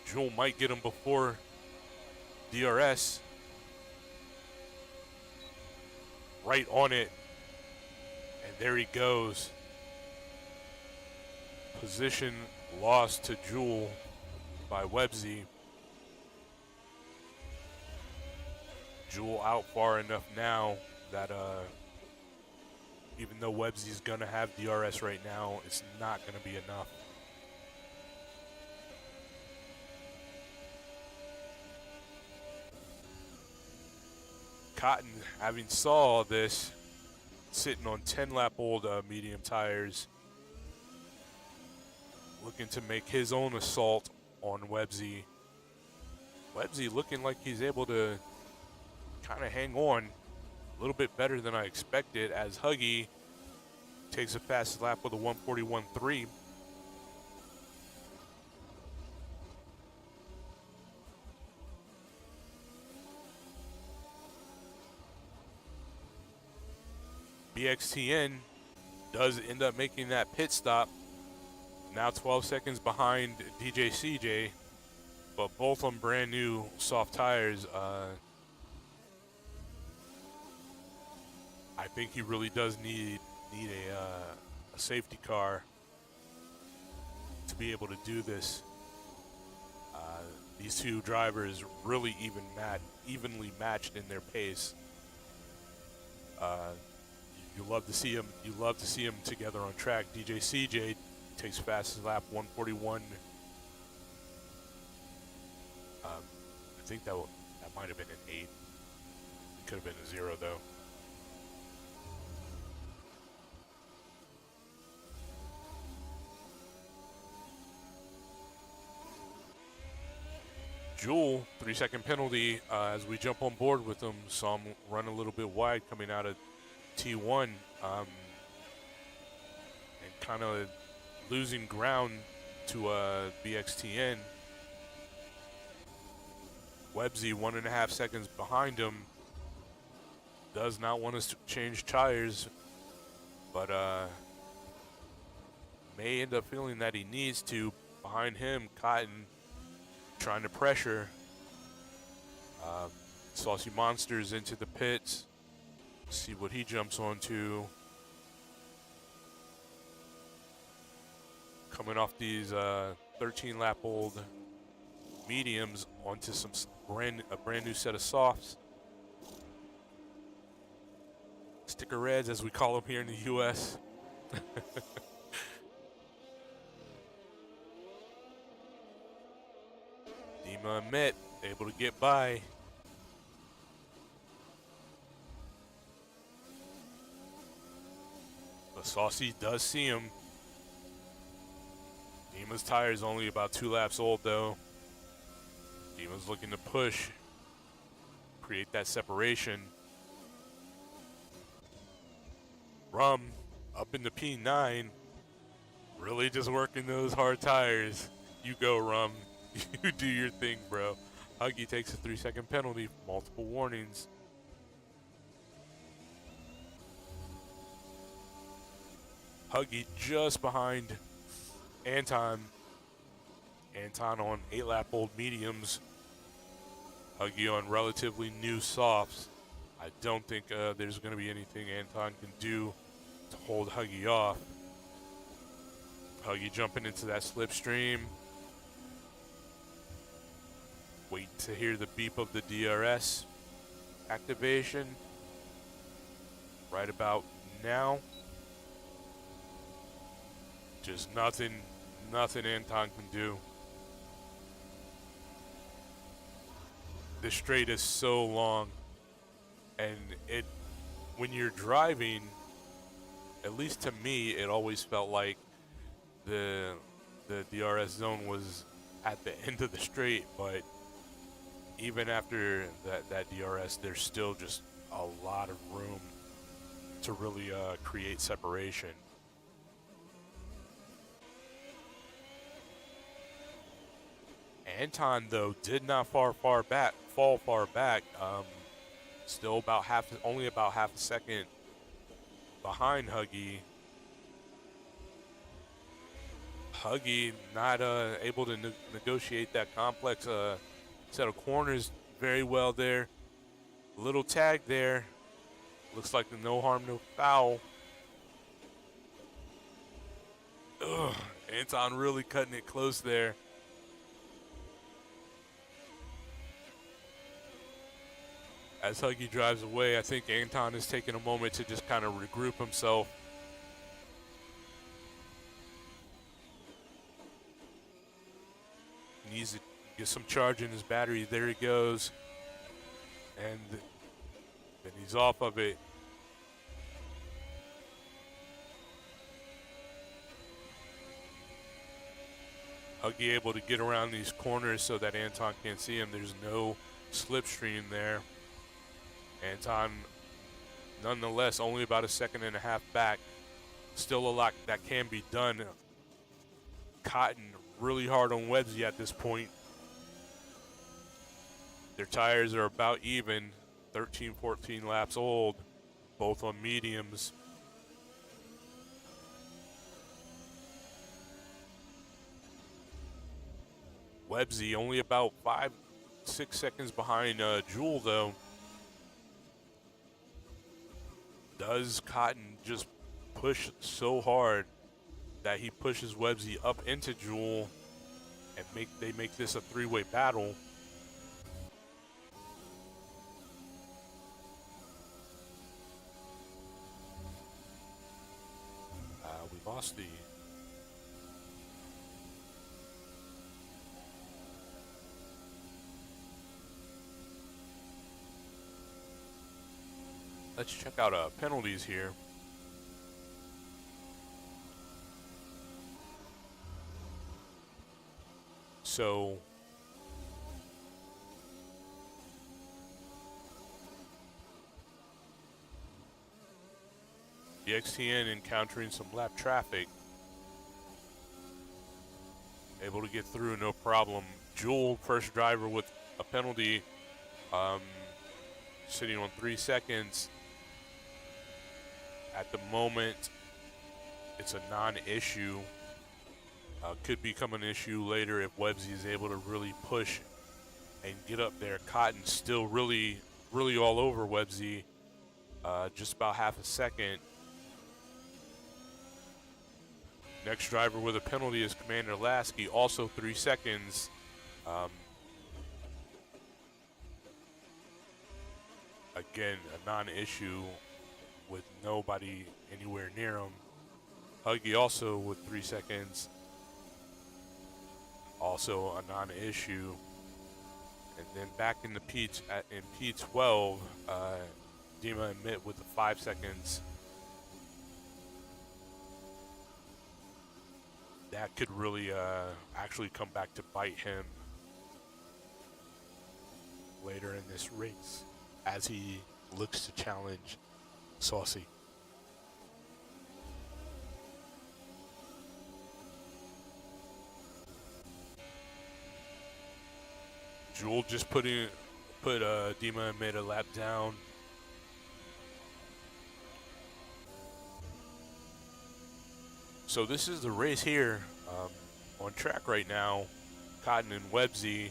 Jewel might get him before DRS. Right on it. And there he goes. Position lost to Jewel by Websy. Jewel out far enough now that even though Websy's gonna have DRS right now, it's not gonna be enough. Cotton, having saw this, sitting on 10 lap old medium tires, looking to make his own assault on Websy. Websy looking like he's able to kind of hang on a little bit better than I expected, as Huggy takes a fast lap with a 141.3. BXTN does end up making that pit stop. Now 12 seconds behind DJ CJ, but both on brand new soft tires. I think he really does need a safety car to be able to do this. These two drivers really evenly matched in their pace. You love to see them. You love to see them together on track. DJ CJ takes fastest lap 141. I think that might have been an 8. It could have been a 0 though. Jewel, 3-second penalty as we jump on board with him. Saw him run a little bit wide coming out of T1 and kind of losing ground to BXTN. Websy 1.5 seconds behind him. Does not want us to change tires, but may end up feeling that he needs to. Behind him, Cotton trying to pressure. Saucy Monsters into the pits. See what he jumps onto. Coming off these 13 lap old mediums onto a brand new set of softs. Sticker reds, as we call them here in the U.S. Dima and Met able to get by. But Saucy does see him. Dima's tire is only about 2 laps old, though. Dima's looking to push, create that separation. Rum up in the P9, really just working those hard tires. You go, Rum. You do your thing, bro. Huggy takes a 3-second penalty, multiple warnings. Huggy just behind Anton. Anton on 8-lap-old mediums. Huggy on relatively new softs. I don't think there's going to be anything Anton can do to hold Huggy off. Huggy jumping into that slipstream. Wait to hear the beep of the DRS activation. Right about now. Just nothing Anton can do. This straight is so long, and when you're driving, at least to me, it always felt like the DRS zone was at the end of the straight, but even after that DRS, there's still just a lot of room to really create separation. Anton, though, did not fall far back. Still only about half a second behind Huggy. Huggy not able to negotiate that complex set of corners very well there. Little tag there. Looks like the no harm, no foul. Ugh, Anton really cutting it close there. As Huggy drives away, I think Anton is taking a moment to just kind of regroup himself. He needs to get some charge in his battery. There he goes. And then he's off of it. Huggy able to get around these corners so that Anton can't see him. There's no slipstream there. Anton, nonetheless, only about a second and a half back. Still a lot that can be done. Cotton really hard on Websy at this point. Their tires are about even, 13, 14 laps old, both on mediums. Websy only about 5-6 seconds behind Jewel, though. Does Cotton just push so hard that he pushes Websy up into Jewel, and they make this a 3-way battle? We lost the... Let's check out penalties here. So the XTN encountering some lap traffic, able to get through no problem. Jewel, first driver with a penalty, sitting on 3 seconds. At the moment, it's a non-issue. Could become an issue later if Websy is able to really push and get up there. Cotton's still really all over Websy, just about half a second. Next driver with a penalty is Commander Lasky, also 3 seconds. Again, a non-issue with nobody anywhere near him. Huggy also with 3 seconds. Also a non-issue. And then back in the in P12, Dima and Mitt with the 5 seconds. That could really actually come back to bite him later in this race as he looks to challenge Saucy. Jewel just put Dima and Mitt a lap down. So this is the race here on track right now. Cotton and Websy.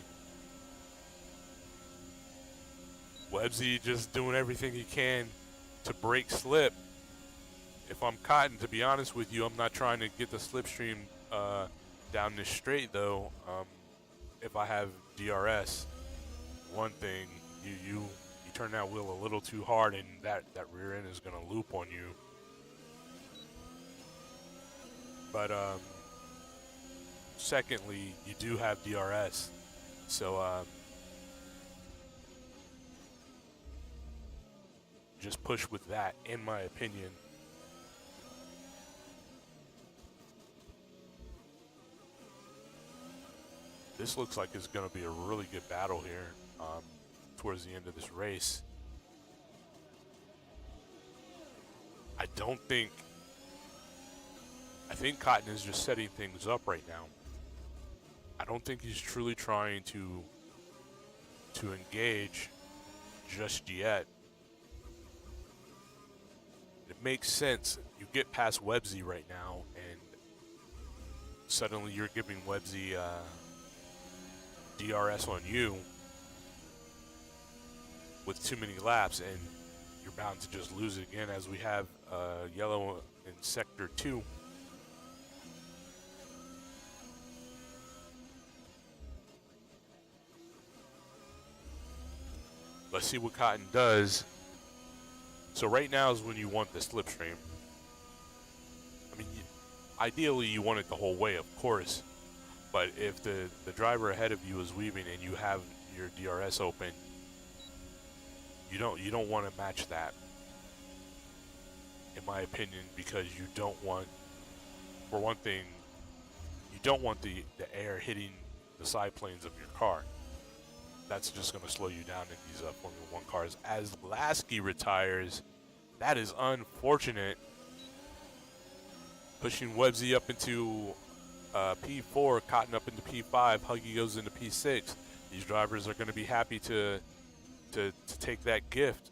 Websy just doing everything he can to break slip. If I'm Cotton, to be honest with you, I'm not trying to get the slipstream down this straight though. If I have DRS, one thing, you turn that wheel a little too hard and that rear end is gonna loop on you. But secondly, you do have DRS, so just push with that, in my opinion. This looks like it's going to be a really good battle here towards the end of this race. I think Cotton is just setting things up right now. I don't think he's truly trying to engage just yet. It makes sense. You get past Websy right now, and suddenly you're giving Websy DRS on you with too many laps, and you're bound to just lose it again, as we have yellow in sector 2. Let's see what Cotton does. So right now is when you want the slipstream. I mean, ideally you want it the whole way, of course. But if the driver ahead of you is weaving and you have your DRS open, you don't want to match that, in my opinion, because you don't want, for one thing, you don't want the air hitting the side planes of your car. That's just going to slow you down in these Formula 1 cars. As Lasky retires, that is unfortunate. Pushing Websy up into P4, Cotton up into P5, Huggy goes into P6. These drivers are going to be happy to take that gift.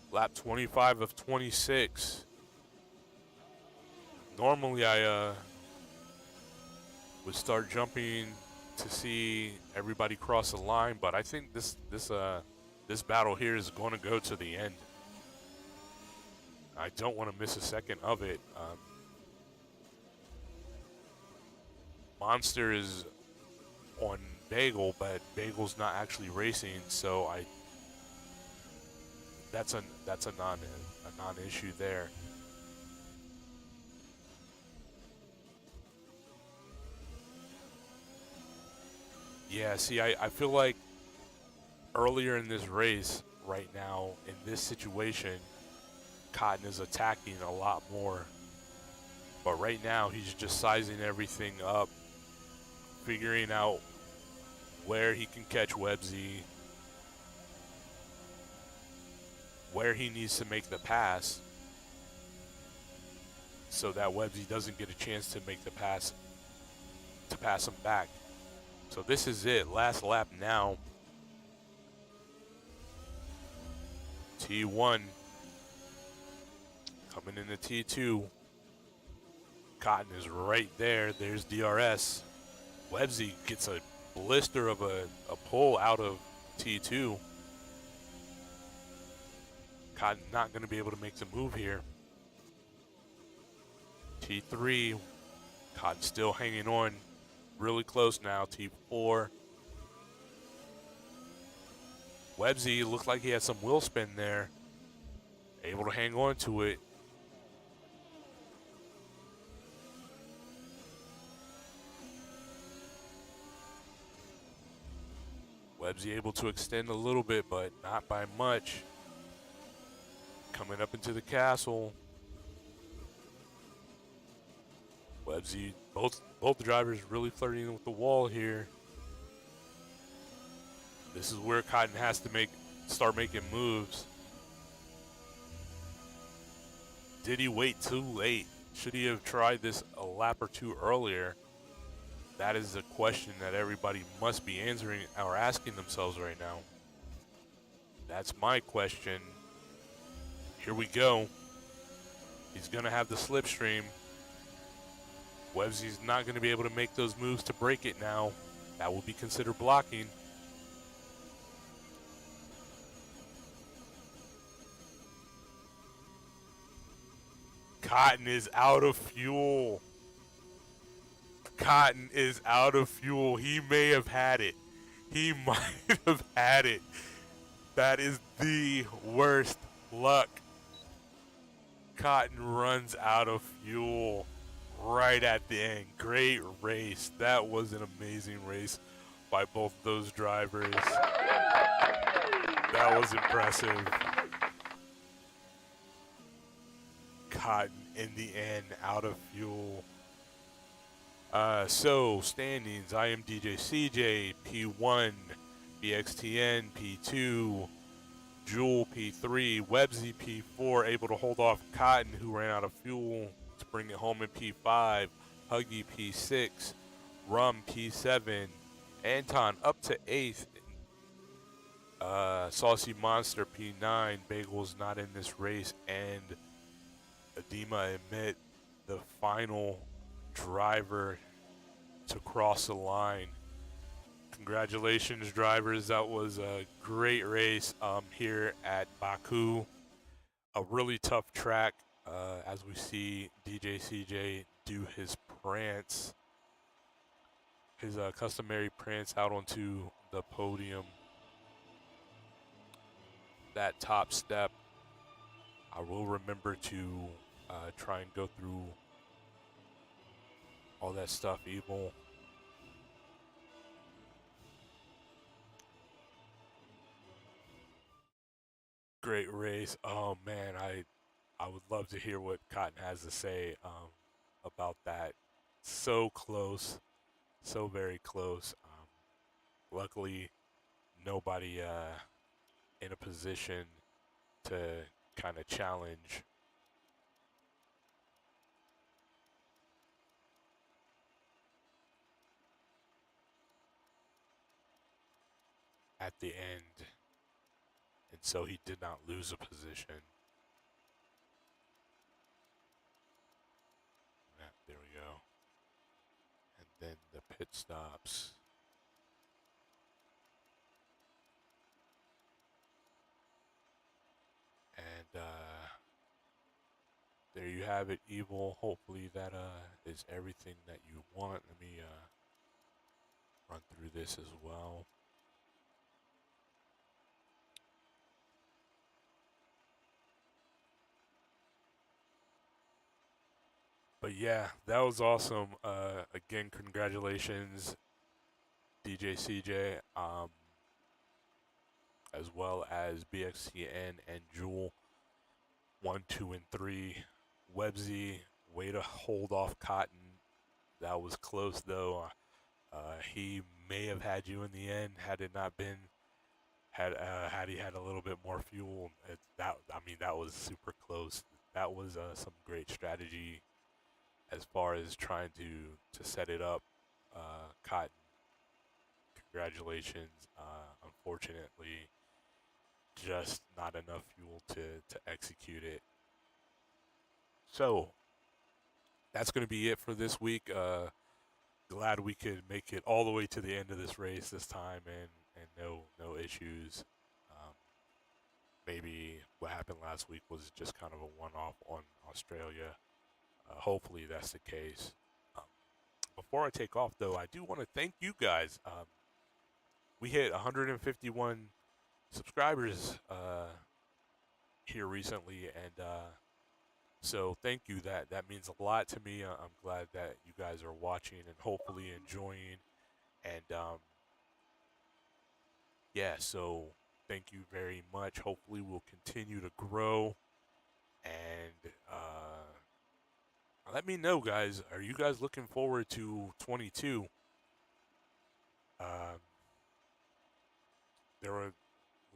Lap 25 of 26. Normally I would start jumping to see everybody cross the line, but I think this battle here is going to go to the end. I don't want to miss a second of it. Monster is on Bagel, but Bagel's not actually racing, so that's a non-issue there. Yeah, see, I feel like earlier in this race, right now, in this situation, Cotton is attacking a lot more. But right now, he's just sizing everything up, figuring out where he can catch Websy, where he needs to make the pass, so that Websy doesn't get a chance to make the pass, to pass him back. So this is it, last lap now. T1 coming into T2. Cotton is right there. There's DRS. Websy gets a blister of a pull out of T2. Cotton not going to be able to make the move here. T3, Cotton still hanging on really close now. T4. Websy looked like he had some wheel spin there. Able to hang on to it. Websy able to extend a little bit, but not by much. Coming up into the castle. Websy, both drivers really flirting with the wall here. This is where Cotton has to start making moves. Did he wait too late? Should he have tried this a lap or two earlier? That is a question that everybody must be answering or asking themselves right now. That's my question. Here we go. He's going to have the slipstream. Websy's not going to be able to make those moves to break it now. That will be considered blocking. Cotton is out of fuel. Cotton is out of fuel. He may have had it. He might have had it. That is the worst luck. Cotton runs out of fuel right at the end. Great race. That was an amazing race by both those drivers. That was impressive. Cotton in the end out of fuel. So standings, I am DJ CJ, P1, BXTN, P2, Jewel, P3, Websy, P4, able to hold off Cotton, who ran out of fuel to bring it home in P5, Huggy, P6, Rum, P7, Anton up to 8th, Saucy Monster, P9, Bagel's not in this race, and Adema Emit, the final driver to cross the line. Congratulations, drivers. That was a great race here at Baku. A really tough track as we see DJ CJ do his prance, his customary prance out onto the podium. That top step, I will remember to try and go through all that stuff, Evil. Great race. Oh man, I would love to hear what Cotton has to say about that. So close, so very close. Luckily, nobody in a position to kind of challenge. At the end, and so he did not lose a position. There we go. And then the pit stops. And there you have it, Evil. Hopefully that is everything that you want. Let me run through this as well. But yeah, that was awesome. Again, congratulations, DJ CJ, as well as BXTN and Jewel, 1, 2, and 3. Websy, way to hold off Cotton. That was close though. He may have had you in the end had it not been had he had a little bit more fuel. That was super close. That was some great strategy as far as trying to set it up. Cotton, congratulations. Unfortunately, just not enough fuel to execute it. So that's going to be it for this week. Glad we could make it all the way to the end of this race this time, and no issues. Maybe what happened last week was just kind of a one-off on Australia. Hopefully that's the case. Um, Before I take off, though, I do want to thank you guys. We hit 151 subscribers here recently, and so thank you. That means a lot to me. I'm glad that you guys are watching and hopefully enjoying. And yeah, so thank you very much. Hopefully we'll continue to grow. And let me know, guys. Are you guys looking forward to 22? Um, there were a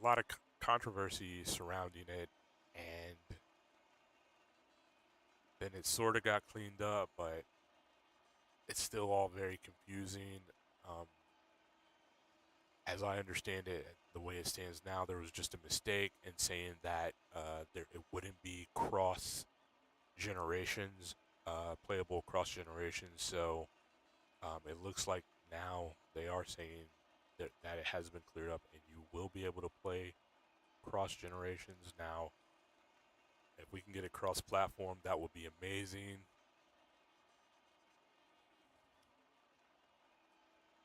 lot of controversy surrounding it, and then it sort of got cleaned up, but it's still all very confusing. Um, as I understand it, the way it stands now, there was just a mistake in saying that it wouldn't be cross generations, playable cross generations. So it looks like now they are saying that it has been cleared up, and you will be able to play cross generations now. If we can get it cross platform, that would be amazing.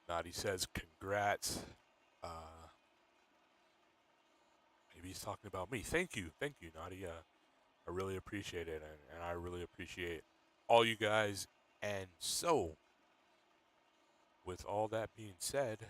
Nadi says, congrats. Uh, Maybe he's talking about me. Thank you, Nadi. I really appreciate it, and I really appreciate all you guys. And so, with all that being said,